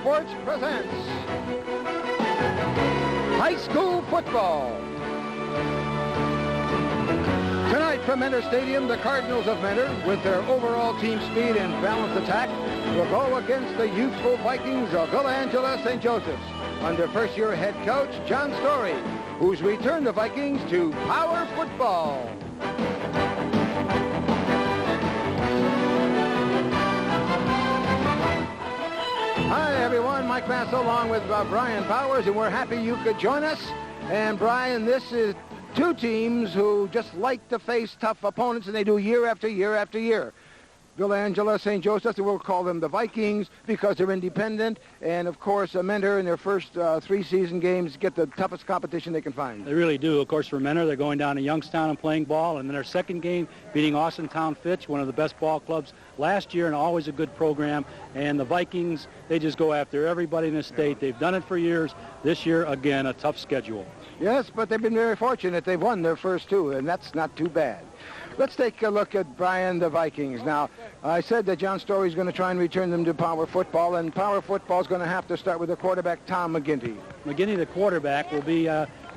Sports presents high school football. Tonight from Mentor Stadium, the Cardinals of Mentor, with their overall team speed and balanced attack, will go against the youthful Vikings of Villa Angela St. Joseph's under first-year head coach John Story, who's returned the Vikings to power football. Hi, everyone. Mike Basso along with Brian Powers, and we're happy you could join us. And, Brian, this is two teams who just like to face tough opponents, and they do year after year after year. Villa Angela St. Joseph's, we'll call them the Vikings because they're independent. And, of course, Mentor in their first three season games get the toughest competition they can find. They really do. Of course, for Mentor, they're going down to Youngstown and playing ball. And then their second game, beating Austintown Fitch, one of the best ball clubs last year and always a good program. And the Vikings, they just go after everybody in the state. They've done it for years. This year, again, a tough schedule. Yes, but they've been very fortunate. They've won their first two, and that's not too bad. Let's take a look at, Brian, the Vikings. Now, I said that John Story is going to try and return them to power football, and power football is going to have to start with the quarterback, Tom McGinty. McGinty, the quarterback, will be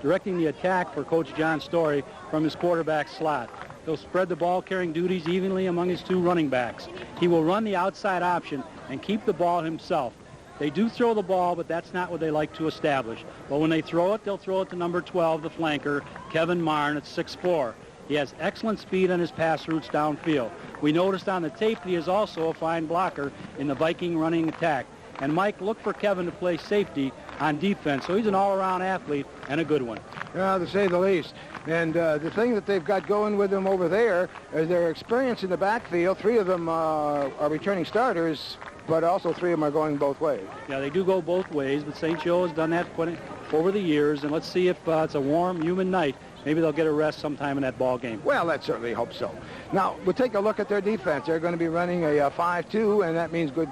directing the attack for Coach John Story from his quarterback slot. He'll spread the ball-carrying duties evenly among his two running backs. He will run the outside option and keep the ball himself. They do throw the ball, but that's not what they like to establish. But when they throw it, they'll throw it to number 12, the flanker, Kevin Marn, at 6'4". He has excellent speed on his pass routes downfield. We noticed on the tape that he is also a fine blocker in the Viking running attack. And, Mike, look for Kevin to play safety on defense. So he's an all-around athlete and a good one. Yeah, to say the least. And the thing that they've got going with them over there is their experience in the backfield. Three of them are returning starters, but also three of them are going both ways. Yeah, they do go both ways, but St. Joe has done that over the years. And let's see if it's a warm, humid night. Maybe they'll get a rest sometime in that ball game. Well, let's certainly hope so. Now, we'll take a look at their defense. They're going to be running a 5-2, and that means good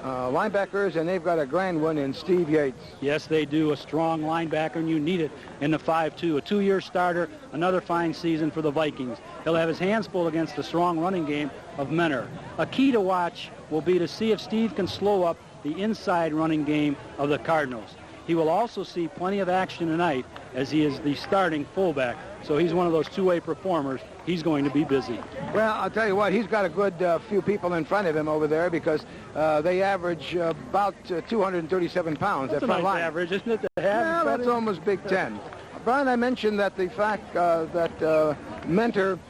linebackers, and they've got a grand one in Steve Yates. Yes, they do. A strong linebacker, and you need it in the 5-2. A two-year starter, another fine season for the Vikings. He'll have his hands full against the strong running game of Mentor. A key to watch will be to see if Steve can slow up the inside running game of the Cardinals. He will also see plenty of action tonight as he is the starting fullback. So he's one of those two-way performers. He's going to be busy. Well, I'll tell you what, he's got a good few people in front of him over there because they average about 237 pounds. That's a nice average, isn't it? Well, that's almost Big Ten. Brian, I mentioned that the fact that Mentor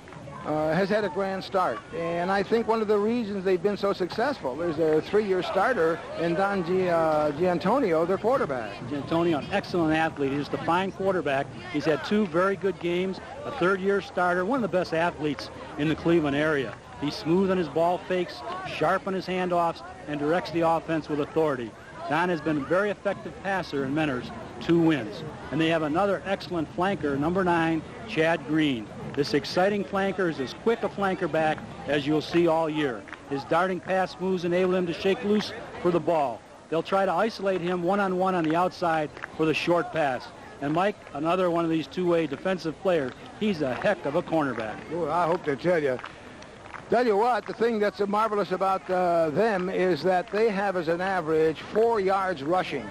has had a grand start. And I think one of the reasons they've been so successful is their three-year starter and Don Giantonio, their quarterback. Giantonio, an excellent athlete. He's a fine quarterback. He's had two very good games, a third-year starter, one of the best athletes in the Cleveland area. He's smooth on his ball fakes, sharp on his handoffs, and directs the offense with authority. Don has been a very effective passer in Mentor's 2 wins. And they have another excellent flanker, number 9, Chad Green. This exciting flanker is as quick a flanker back as you'll see all year. His darting pass moves enable him to shake loose for the ball. They'll try to isolate him one-on-one on the outside for the short pass. And Mike, another one of these two-way defensive players, he's a heck of a cornerback. Ooh, I hope to tell you. Tell you what, the thing that's marvelous about them is that they have as an average 4 yards rushing.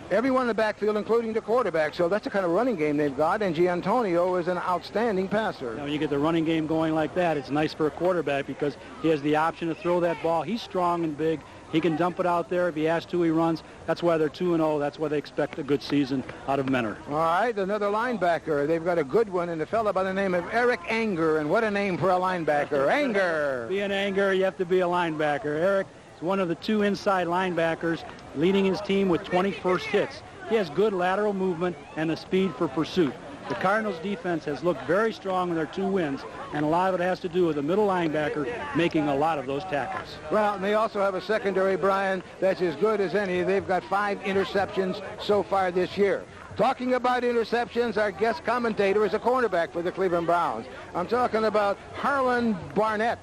Everyone in the backfield, including the quarterback. So that's the kind of running game they've got, and Giantonio is an outstanding passer. Now, when you get the running game going like that, it's nice for a quarterback because he has the option to throw that ball. He's strong and big. He can dump it out there. If he has to, he runs. That's why they're 2-0. That's why they expect a good season out of Mentor. All right, another linebacker. They've got a good one, and a fellow by the name of Eric Anger. And what a name for a linebacker. Anger. Be an Anger, you have to be a linebacker. Eric is one of the 2 inside linebackers leading his team with 20 first hits. He has good lateral movement and the speed for pursuit. The Cardinals' defense has looked very strong in their 2 wins, and a lot of it has to do with the middle linebacker making a lot of those tackles. Well, and they also have a secondary, Brian, that's as good as any. They've got 5 interceptions so far this year. Talking about interceptions, our guest commentator is a cornerback for the Cleveland Browns. I'm talking about Harlan Barnett,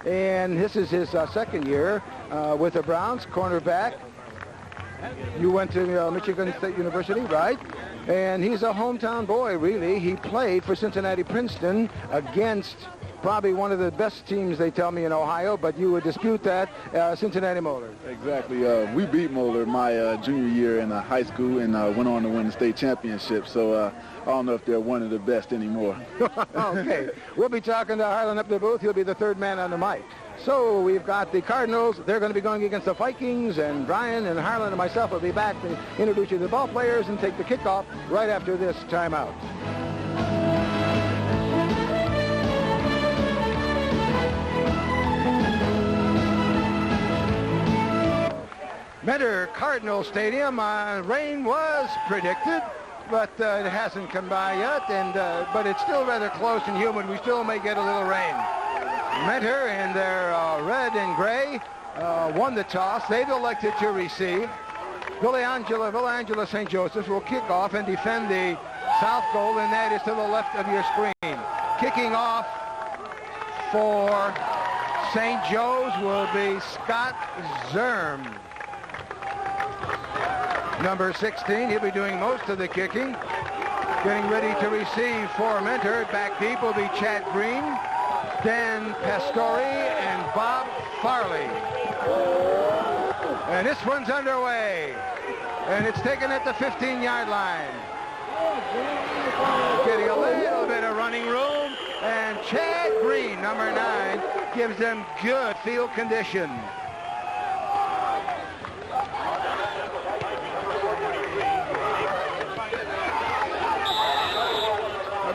and this is his second year with the Browns, cornerback. You went to Michigan State University, right? And he's a hometown boy, really. He played for Cincinnati Princeton against probably one of the best teams, they tell me, in Ohio, but you would dispute that, Cincinnati Moeller. Exactly. We beat Moeller my junior year in high school and went on to win the state championship. So I don't know if they're one of the best anymore. Okay. We'll be talking to Harlan up the booth. He'll be the third man on the mic. So we've got the Cardinals. They're going to be going against the Vikings, and Brian and Harlan and myself will be back to introduce you to the ball players and take the kickoff right after this timeout. Mentor Cardinal Stadium, rain was predicted, but it hasn't come by yet, but it's still rather close and humid. We still may get a little rain. Mentor in their red and gray won the toss. They've elected to receive. Villa Angela St. Joseph's will kick off and defend the south goal, and that is to the left of your screen. Kicking off for St. Joe's will be Scott Zerm. Number 16, he'll be doing most of the kicking. Getting ready to receive for Mentor. Back deep will be Chad Green, Dan Pastore, and Bob Farley. And this one's underway. And it's taken at the 15-yard line. Getting a little bit of running room. And Chad Green, number 9, gives them good field condition.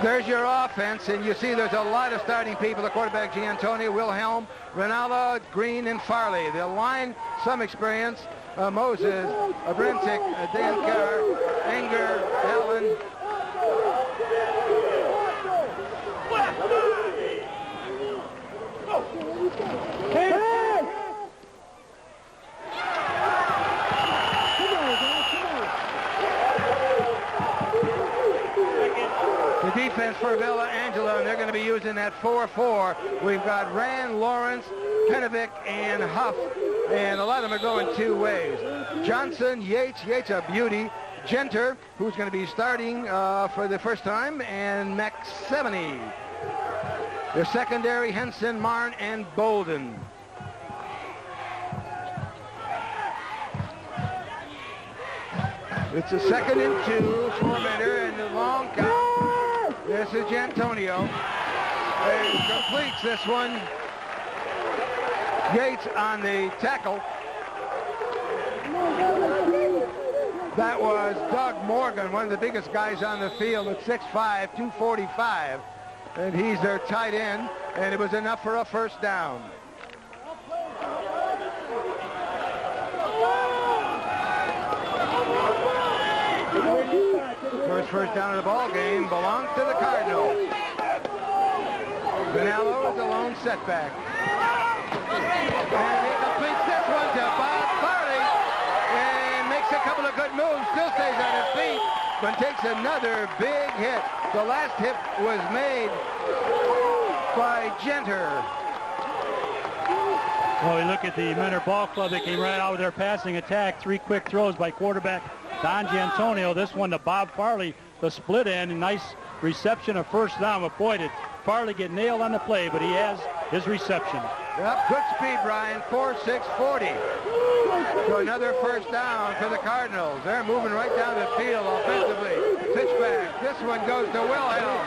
There's your offense, and you see there's a lot of starting people. The quarterback, Giantonio, Wilhelm, Rinaldo, Green, and Farley. The line, some experience, Moses, Brentic, Dan Carr, Enger, Allen. The defense for Villa Angela, and they're going to be using that 4-4. We've got Rand, Lawrence, Kenovic, and Huff, and a lot of them are going two ways. Johnson, Yates a beauty, Genter, who's going to be starting for the first time, and McSeveny. Their secondary, Henson, Marn, and Bolden. It's a 2nd and 2 for Mentor, and the long count. This is Giantonio. He completes this one. Yates on the tackle. That was Doug Morgan, one of the biggest guys on the field at 6'5", 245. And he's their tight end, and it was enough for a first down. First down of the ball game belongs to the Cardinals. Vanello is a lone setback. And he completes this one to Bob Farley and makes a couple of good moves, still stays on his feet, but takes another big hit. The last hit was made by Genter. Well, we look at the Mentor Ball Club. They came right out with their passing attack. 3 quick throws by quarterback Don Giantonio. This one to Bob Farley, the split end. Nice reception of first down. But boy, did Farley get nailed on the play, but he has his reception. Yep, good speed, Brian. 4.640. So another first down for the Cardinals. They're moving right down the field offensively. Pitch back. This one goes to Wilhelm.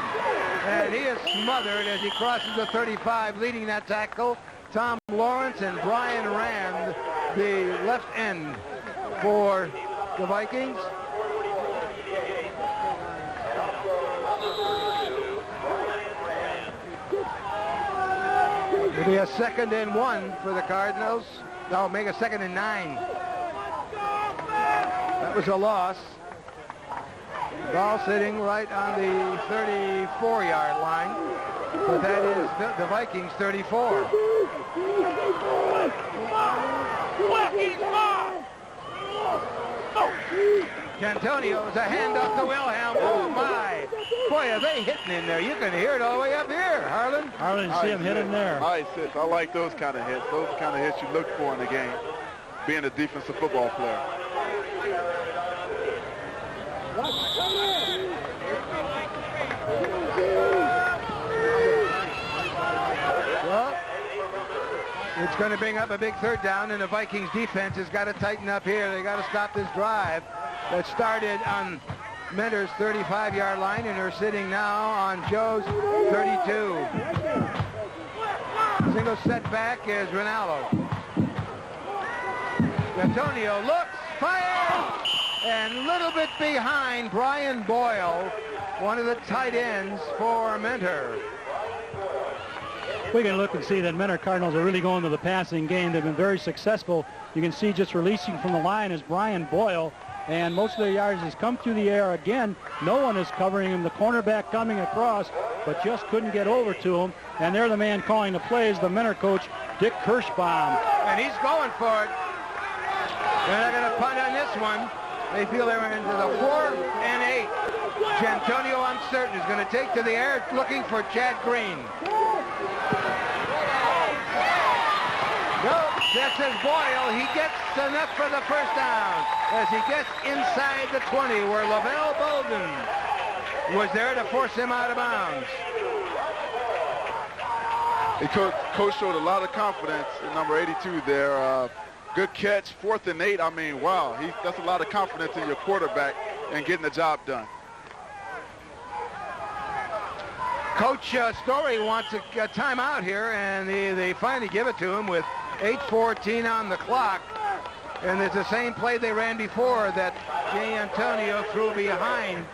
And he is smothered as he crosses the 35, leading that tackle. Tom Lawrence and Brian Rand, the left end for the Vikings. It'll be a 2nd and 1 for the Cardinals. They'll make a 2nd and 9. That was a loss. Ball sitting right on the 34-yard line. But that is the Vikings 34. Giantonio's a handoff to Wilhelm. Oh, my. Boy, are they hitting in there. You can hear it all the way up here, Harlan. Harlan, see him hitting there. Nice hits. I like those kind of hits. Those kind of hits you look for in the game, being a defensive football player. going to bring up a big third down, and the Vikings defense has got to tighten up here. They got to stop this drive that started on Mentor's 35-yard line, and they're sitting now on Joe's 32. Single setback is Ronaldo. Antonio looks, fires, and a little bit behind Brian Boyle, one of the tight ends for Mentor. We can look and see that Mentor Cardinals are really going to the passing game. They've been very successful. You can see just releasing from the line is Brian Boyle, and most of their yards has come through the air. Again, no one is covering him. The cornerback coming across, but just couldn't get over to him. And they're the man calling the plays, the Mentor coach, Dick Kirschbaum. And he's going for it. They're not going to punt on this one. They feel they're into the 4 and 8. Antonio, I'm certain, is going to take to the air looking for Chad Green. No, this is Boyle. He gets enough for the first down as he gets inside the 20 where Lavelle Bolden was there to force him out of bounds. Coach showed a lot of confidence in number 82 there. Good catch, 4th and 8. I mean, wow, that's a lot of confidence in your quarterback and getting the job done. Coach Story wants a timeout here, and they finally give it to him with 8:14 on the clock. And it's the same play they ran before that Jay Antonio threw behind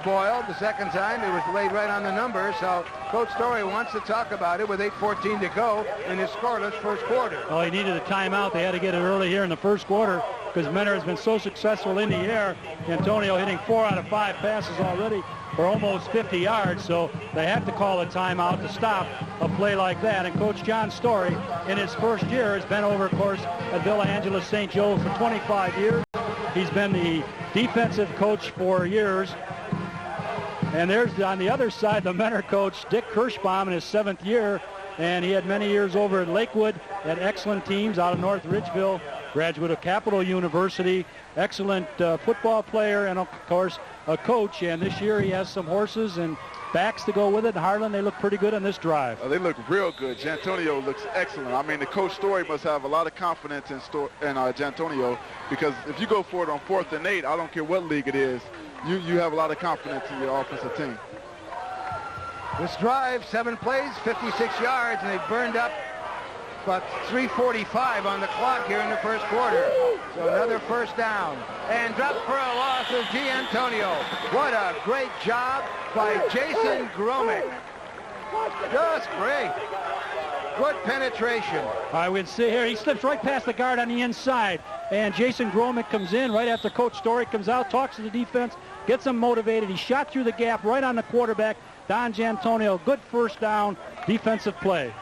Boyle. The second time it was laid right on the number. So Coach Story wants to talk about it with 8:14 to go in his scoreless first quarter. Oh, he needed a timeout. They had to get it early here in the first quarter because Mentor has been so successful in the air. Antonio hitting 4 out of 5 passes already for almost 50 yards, so they have to call a timeout to stop a play like that. And Coach John Story, in his first year, has been over, of course, at Villa Angeles St. Joe for 25 years. He's been the defensive coach for years. And there's, on the other side, the Mentor coach, Dick Kirschbaum, in his 7th year. And he had many years over at Lakewood, had excellent teams out of North Ridgeville, graduate of Capital University, excellent football player, and, of course, a coach. And this year he has some horses and backs to go with it. Harlan, they look pretty good on this drive. They look real good. Jantonio looks excellent. I mean, the Coach Story must have a lot of confidence in Jantonio, because if you go for it on 4th and 8, I don't care what league it is, you have a lot of confidence in your offensive team. This drive, 7 plays, 56 yards, and they've burned up about 3:45 on the clock here in the first quarter. So another first down. And dropped for a loss of Giantonio. What a great job by Jason Gromick. Just great. Good penetration. All right, we can see here, he slips right past the guard on the inside. And Jason Gromick comes in right after Coach Story comes out, talks to the defense, gets them motivated. He shot through the gap right on the quarterback, Don Giantonio. Good first down defensive play.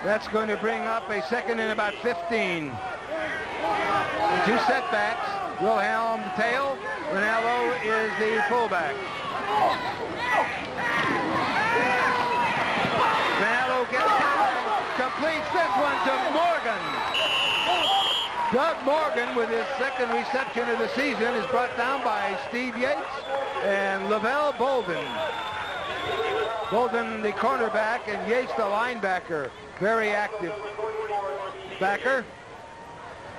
That's going to bring up a second and about 15. And 2 setbacks. Wilhelm tail. Ronaldo is the fullback. Ronaldo gets completes this one to Morgan. Doug Morgan, with his second reception of the season, is brought down by Steve Yates and Lavelle Bolden. Bolden, the cornerback, and Yates, the linebacker. Very active backer.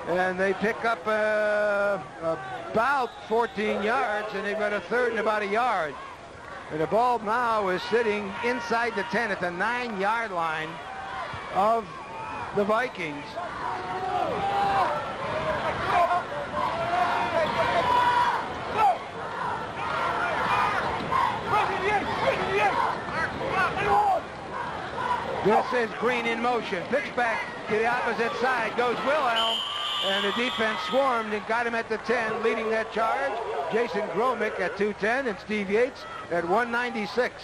And they pick up about 14 yards, and they've got a third and about a yard. And the ball now is sitting inside the 10 at the 9-yard line of the Vikings. This is Green in motion. Pitch back to the opposite side. Goes Wilhelm. And the defense swarmed and got him at the 10, leading that charge. Jason Gromick at 210 and Steve Yates at 196.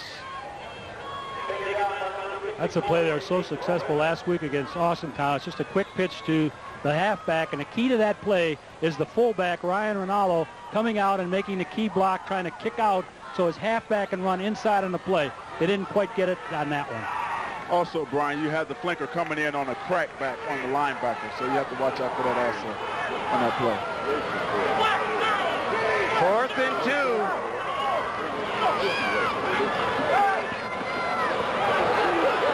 That's a play they were so successful last week against Austintown. It's just a quick pitch to the halfback, and the key to that play is the fullback, Ryan Ronaldo, coming out and making the key block, trying to kick out so his halfback can run inside on the play. They didn't quite get it on that one. Also, Brian, you have the flanker coming in on a crackback on the linebacker, so you have to watch out for that also on that play. 4th and 2.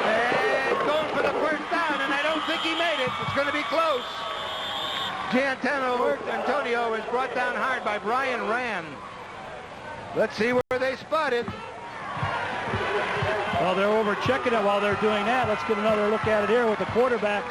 And going for the first down, and I don't think he made Antonio is brought down hard by Brian Rand. Let's see where they spotted. Well, they're over checking it while they're doing that. Let's get another look at it here with the quarterback,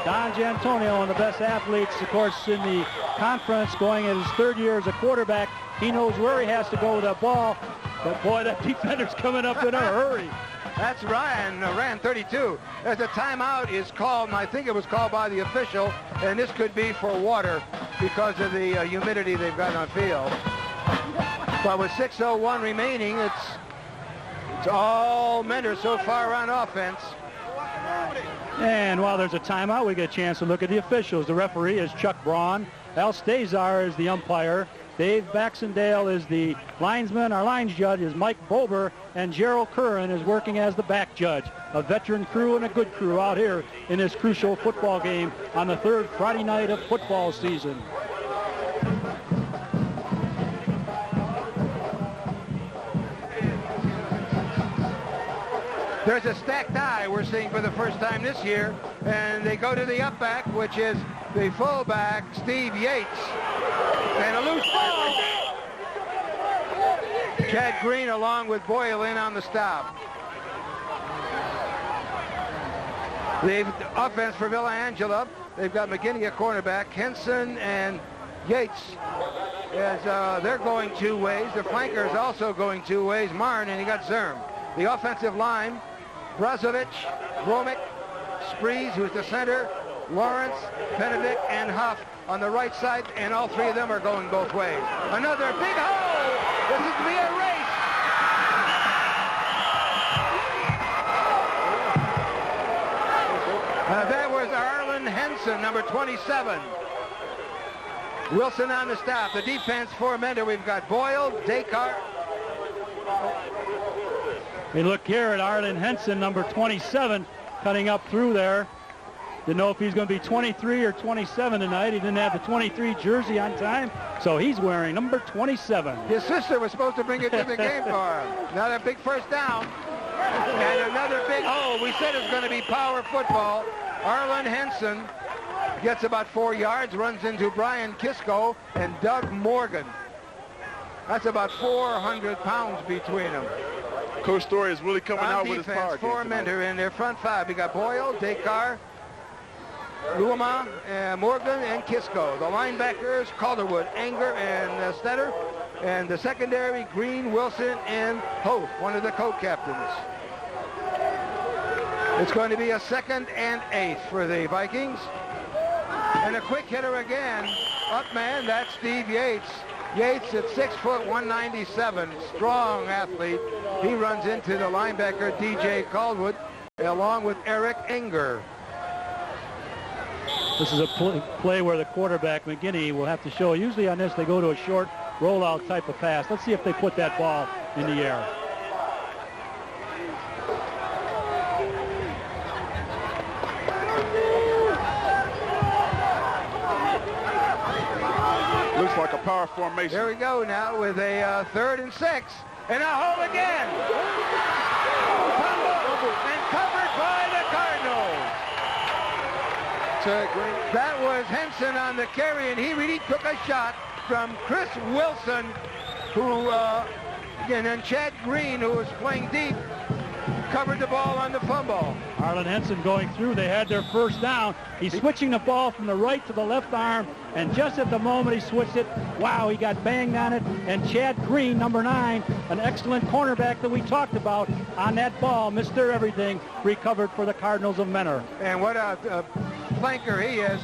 Don Giantonio, one of the best athletes, of course, in the conference, going in his third year as a quarterback. He knows where he has to go with that ball. But, boy, that defender's coming up in a hurry. That's Ryan Rand, 32. As a timeout is called, and I think it was called by the official, and this could be for water because of the humidity they've got on field. But with 6:01 remaining, it's all Mentor so far on offense. And while there's a timeout, we get a chance to look at the officials. The referee is Chuck Braun. Al Stazar is the umpire. Dave Baxendale is the linesman. Our lines judge is Mike Bober, and Gerald Curran is working as the back judge. A veteran crew and a good crew out here in this crucial football game on the third Friday night of football season. There's a stacked eye we're seeing for the first time this year, and they go to the up back, which is the fullback, Steve Yates. And a loose ball. Chad Green along with Boyle in on the stop. The offense for Villa Angela, they've got McGinney at cornerback, Henson and Yates as they're going two ways. The flanker is also going two ways, Marn, and he got Zerm. The offensive line, Brazovic, Romick, Sprees, who's the center, Lawrence, Penovic, and Huff on the right side, and all three of them are going both ways. Another big hole! This is to be a race! That was Arlen Henson, number 27. Wilson on the stop. The defense for Mentor, we've got Boyle, Descartes. We look here at Arlen Henson, number 27, cutting up through there. Didn't know if he's going to be 23 or 27 tonight. He didn't have the 23 jersey on time, so he's wearing number 27. His sister was supposed to bring it to the game for him. Another big first down. And another big hole. We said it's going to be power football. Arlen Henson gets about 4 yards, runs into Brian Kisco and Doug Morgan. That's about 400 pounds between them. Coach Story is really coming out with his power. For Mentor in their front five. We got Boyle, Descartes, Luama, Morgan, and Kisco. The linebackers, Calderwood, Anger, and Stetter. And the secondary, Green, Wilson, and Hoth, one of the co-captains. It's going to be a 2nd and 8 for the Vikings. And a quick hitter again. Up man, that's Steve Yates. Yates at 6 foot 197, strong athlete. He runs into the linebacker, DJ Calderwood, along with Eric Enger. This is a play where the quarterback, McGinney, will have to show. Usually on this, they go to a short rollout type of pass. Let's see if they put that ball in the air. Looks like a power formation. Here we go now with a 3rd and 6. And a hole again. Fumble and covered by the Cardinals. That was Henson on the carry, and he really took a shot from Chris Wilson, who, and then Chad Green, who was playing deep, covered the ball on the fumble. Arlen Henson going through. They had their first down. He's switching the ball from the right to the left arm, and just at the moment he switched it, wow, he got banged on it. And Chad Green, number 9, an excellent cornerback that we talked about on that ball, Mr. Everything, recovered for the Cardinals of Mentor. And what a flanker he is.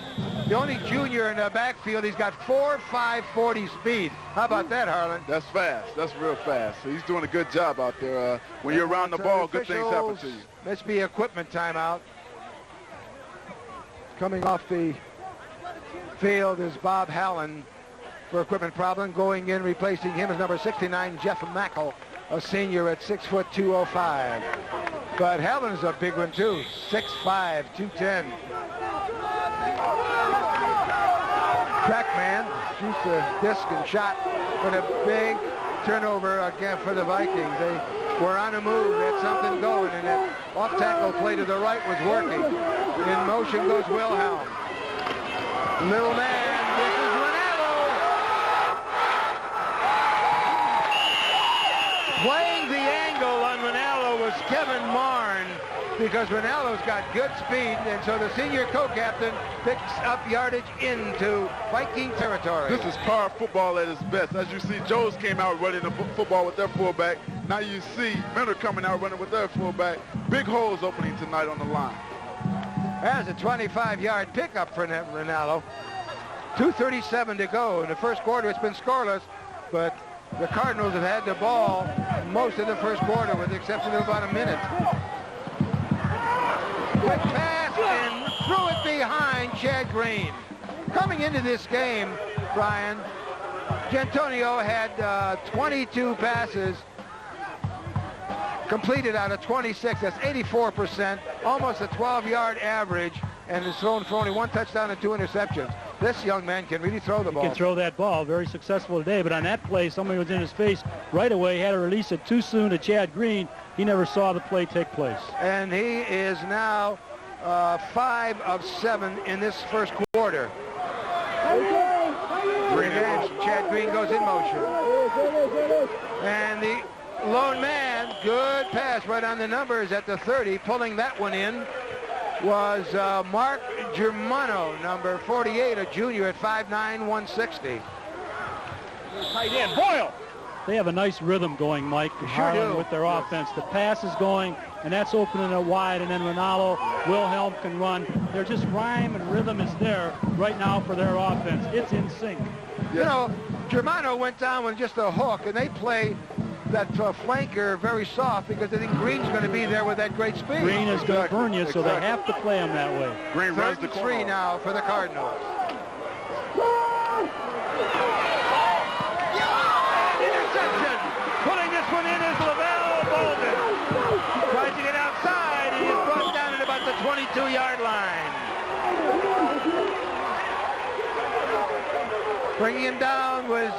The only junior in the backfield. He's got 4.5 40 speed. How about that, Harlan? That's fast. That's real fast. So he's doing a good job out there. When you're around the ball, good things happen to you. Must be equipment timeout. Coming off the field is Bob Hallen for equipment problem. Going in, replacing him is number 69, Jeff Mackel, a senior at 6 foot 205. But Hallen's a big one too, 6'5", 210. Trackman shoots the disc and shot, but a big turnover again for the Vikings. They were on a move, they had something going, and that off-tackle play to the right was working. In motion goes Wilhelm. Little man Playing the angle on Rinaldo was Kevin Marn, because Rinaldo's got good speed, and so the senior co-captain picks up yardage into Viking territory. This is power football at its best. As you see, Joes came out running the football with their fullback. Now you see Mentor coming out running with their fullback. Big holes opening tonight on the line. That's a 25-yard pickup for Rinaldo. 2:37 to go. In the first quarter, it's been scoreless, but the Cardinals have had the ball most of the first quarter, with the exception of about a minute. Quick pass and threw it behind Chad Green. Coming into this game, Brian, D'Antonio had 22 passes completed out of 26. That's 84%, almost a 12-yard average, and is thrown for only 1 touchdown and 2 interceptions. This young man can really throw the ball. He can throw that ball. Very successful today. But on that play, somebody was in his face right away. Had to release it too soon to Chad Green. He never saw the play take place. And he is now 5 of 7 in this first quarter. Chad Green goes in motion. And the lone man, good pass right on the numbers at the 30, pulling that one in, was Mark Germano, number 48, a junior at 5'9", 160. Tight end, Boyle. They have a nice rhythm going, Mike, Sure with their offense. The pass is going, and that's opening it wide, and then Ronaldo, Wilhelm can run. They're just rhyme and rhythm is there right now for their offense. It's in sync. You know, Germano went down with just a hook, and they play that flanker very soft because they think Green's going to be there with that great speed. Green is going to burn you, so they have to play him that way. Green runs the 3 now for the Cardinals. Interception! Pulling this one in is Lavelle Bolden. Tries to get outside, and he's brought down at about the 22-yard line. Bringing him down was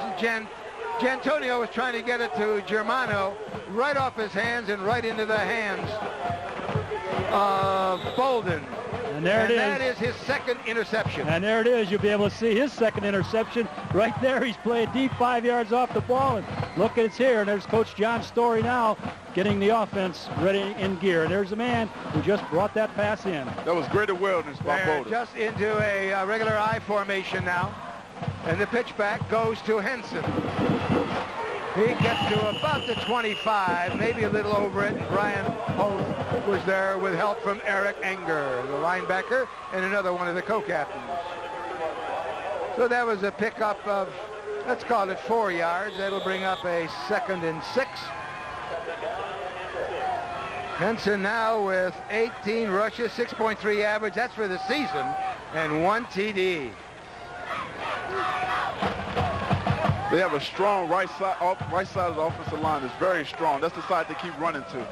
D'Antonio was trying to get it to Germano, right off his hands and right into the hands of Bolden. And there it is. That is his second interception. And there it is. You'll be able to see his second interception right there. He's playing deep 5 yards off the ball. And look, it's here. And there's Coach John Story now getting the offense ready in gear. And there's the man who just brought that pass in. That was great awareness by Bolden. Just into a regular I formation now. And the pitch back goes to Henson. He gets to about the 25, maybe a little over it. Brian Holt was there with help from Eric Enger, the linebacker, and another one of the co-captains. So that was a pickup of, let's call it 4 yards. That'll bring up a 2nd and 6. Henson now with 18 rushes, 6.3 average. That's for the season, and 1 TD. They have a strong right side of the offensive line. It's very strong. That's the side they keep running to.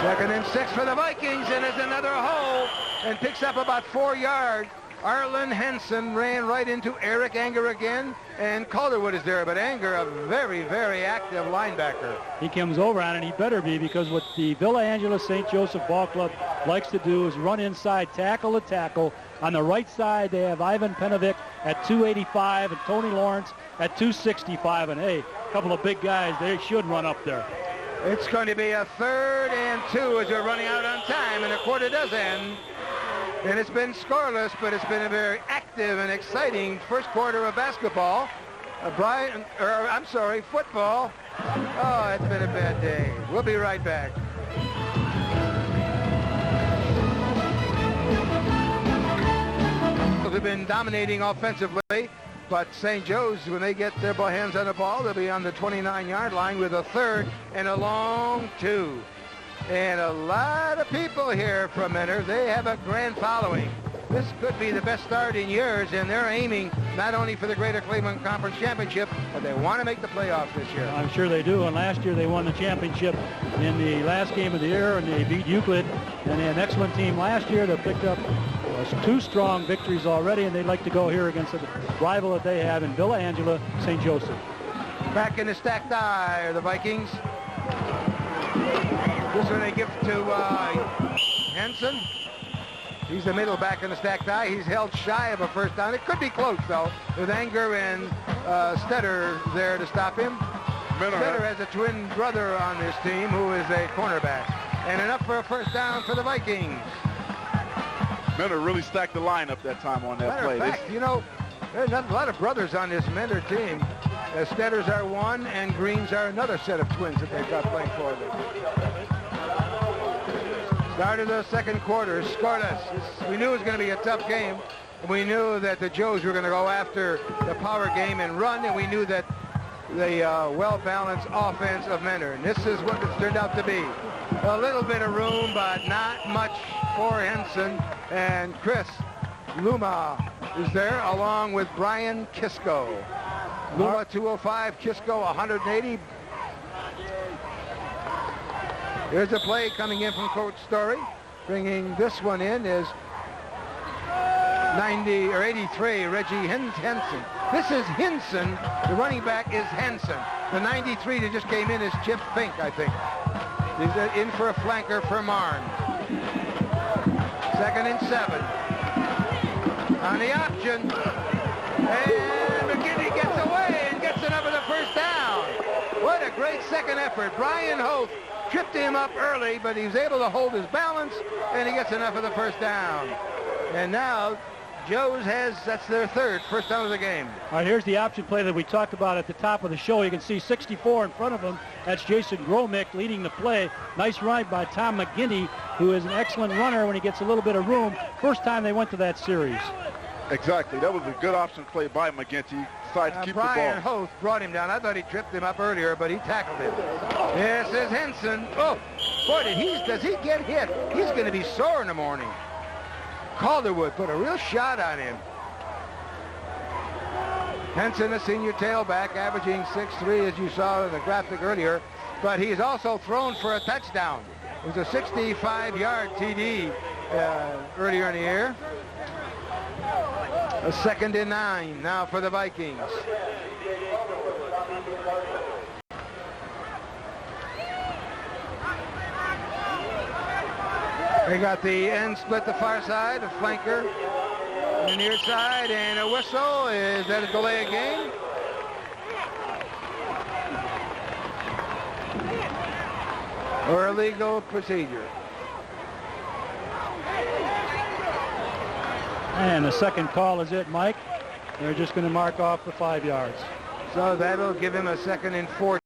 2nd and 6 for the Vikings, and it's another hole, and picks up about 4 yards. Arlen Henson ran right into Eric Enger again, and Calderwood is there, but Enger, a very, very active linebacker. He comes over on it, and he better be, because what the Villa Angela St. Joseph Ball Club likes to do is run inside, tackle to tackle. On the right side, they have Ivan Penovic at 285 and Tony Lawrence at 265. And, hey, a couple of big guys, they should run up there. It's going to be a 3rd and 2 as we're running out on time, and the quarter does end. And it's been scoreless, but it's been a very active and exciting first quarter of basketball. Football. Oh, it's been a bad day. We'll be right back. Have been dominating offensively, but St. Joe's, when they get their hands on the ball, they'll be on the 29-yard line with a 3rd and a long 2. And a lot of people here from Mentor. They have a grand following. This could be the best start in years, and they're aiming not only for the Greater Cleveland Conference Championship, but they want to make the playoffs this year. I'm sure they do, and last year they won the championship in the last game of the year, and they beat Euclid, and they had an excellent team last year. They picked up 2 strong victories already, and they'd like to go here against a rival that they have in Villa Angela, St. Joseph. Back in the stacked eye are the Vikings. This one they give to Henson. He's the middle back in the stacked eye. He's held shy of a first down. It could be close, though, with Anger and Stetter there to stop him. Stetter has a twin brother on this team who is a cornerback. And enough for a first down for the Vikings. Mentor really stacked the lineup that time on that play. Matter of fact, you know, there's a lot of brothers on this Mentor team. Stetters are one, and Greens are another set of twins that they've got playing for them. Start of the second quarter, scoreless. We knew it was going to be a tough game. We knew that the Joes were going to go after the power game and run, and we knew that the well-balanced offense of Mentor. And this is what it's turned out to be. A little bit of room, but not much for Henson. And Chris Luma is there, along with Brian Kisco. Luma 205, Kisco 180. Here's a play coming in from Coach Story. Bringing this one in is 83, Reggie Henson. This is Henson. The running back is Henson. The 93 that just came in is Chip Fink, I think. He's in for a flanker for Marne. 2nd and 7. On the option. And McGinney gets away and gets enough of the first down. What a great second effort. Brian Hoth tripped him up early, but he was able to hold his balance, and he gets enough of the first down. And now Joe's that's their third first down of the game. All right, here's the option play that we talked about at the top of the show. You can see 64 in front of him. That's Jason Gromick leading the play. Nice ride by Tom McGinty, who is an excellent runner when he gets a little bit of room. First time they went to that series. Exactly. That was a good option play by McGinty. Decided to keep Brian the ball. Hoth brought him down. I thought he tripped him up earlier, but he tackled him. This is Henson. Oh, boy, does he get hit? He's going to be sore in the morning. Calderwood put a real shot on him. Henson, a senior tailback, averaging 6'3", as you saw in the graphic earlier, but he's also thrown for a touchdown. It was a 65-yard TD earlier in the year. A 2nd and 9 now for the Vikings. They got the end split the far side, a flanker on the near side, and a whistle. Is that a delay of game? Or a legal procedure? And the second call is it, Mike. They're just going to mark off the 5 yards. So that'll give him a 2nd and 4.